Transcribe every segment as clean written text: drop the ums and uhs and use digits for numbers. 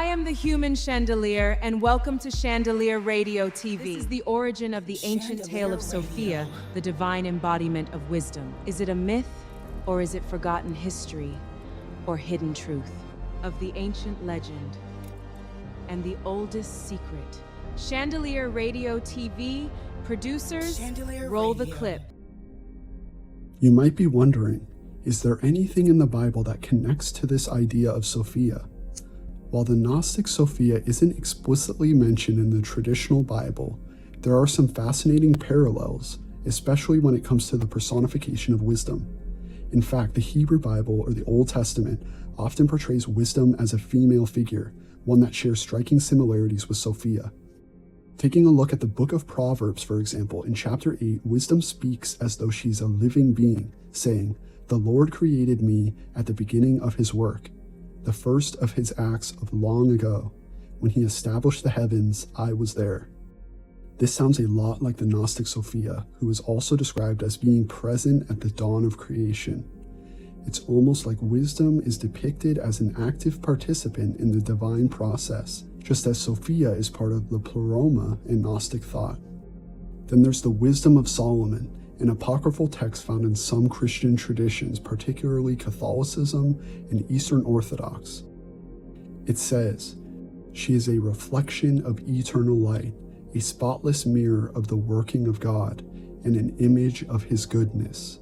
I am the human Chandelier, and welcome to Chandelier Radio TV. This is the origin of the ancient tale of Sophia, the divine embodiment of wisdom. Is it a myth, or is it forgotten history, or hidden truth? Of the ancient legend, and the oldest secret. Chandelier Radio TV, producers, roll the clip. You might be wondering, is there anything in the Bible that connects to this idea of Sophia? While the Gnostic Sophia isn't explicitly mentioned in the traditional Bible, there are some fascinating parallels, especially when it comes to the personification of wisdom. In fact, the Hebrew Bible, or the Old Testament, often portrays wisdom as a female figure, one that shares striking similarities with Sophia. Taking a look at the book of Proverbs, for example, in chapter 8, wisdom speaks as though she's a living being, saying, "The Lord created me at the beginning of his work, the first of his acts of long ago. When he established the heavens, I was there." This sounds a lot like the Gnostic Sophia, who is also described as being present at the dawn of creation. It's almost like wisdom is depicted as an active participant in the divine process, just as Sophia is part of the pleroma in Gnostic thought. Then there's the Wisdom of Solomon, an apocryphal text found in some Christian traditions, particularly Catholicism and Eastern Orthodox. It says, "She is a reflection of eternal light, a spotless mirror of the working of God, and an image of his goodness."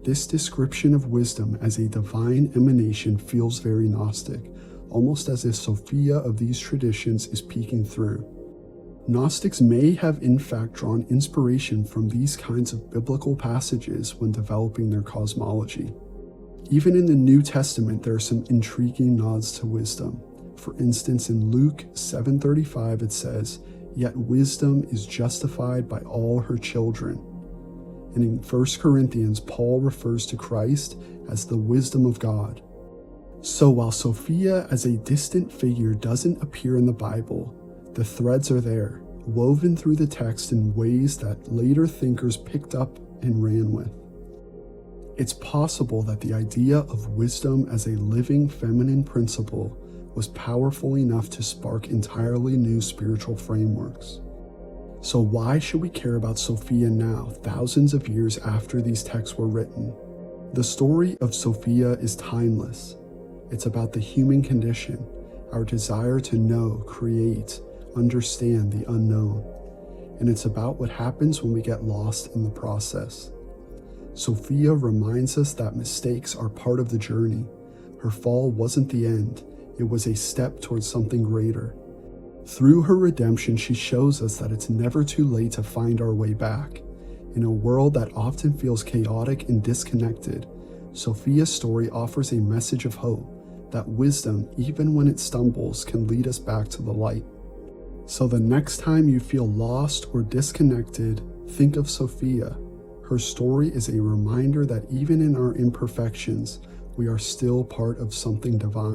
This description of wisdom as a divine emanation feels very Gnostic, almost as if Sophia of these traditions is peeking through. Gnostics may have in fact drawn inspiration from these kinds of biblical passages when developing their cosmology. Even in the New Testament, there are some intriguing nods to wisdom. For instance, in Luke 7:35 it says, "Yet wisdom is justified by all her children." And in 1 Corinthians, Paul refers to Christ as the wisdom of God. So while Sophia as a distant figure doesn't appear in the Bible, the threads are there, woven through the text in ways that later thinkers picked up and ran with. It's possible that the idea of wisdom as a living feminine principle was powerful enough to spark entirely new spiritual frameworks. So why should we care about Sophia now, thousands of years after these texts were written? The story of Sophia is timeless. It's about the human condition, our desire to know, create, understand the unknown. And it's about what happens when we get lost in the process. Sophia reminds us that mistakes are part of the journey. Her fall wasn't the end, it was a step towards something greater. Through her redemption, she shows us that it's never too late to find our way back. In a world that often feels chaotic and disconnected, Sophia's story offers a message of hope, that wisdom, even when it stumbles, can lead us back to the light. So the next time you feel lost or disconnected, think of Sophia. Her story is a reminder that even in our imperfections, we are still part of something divine.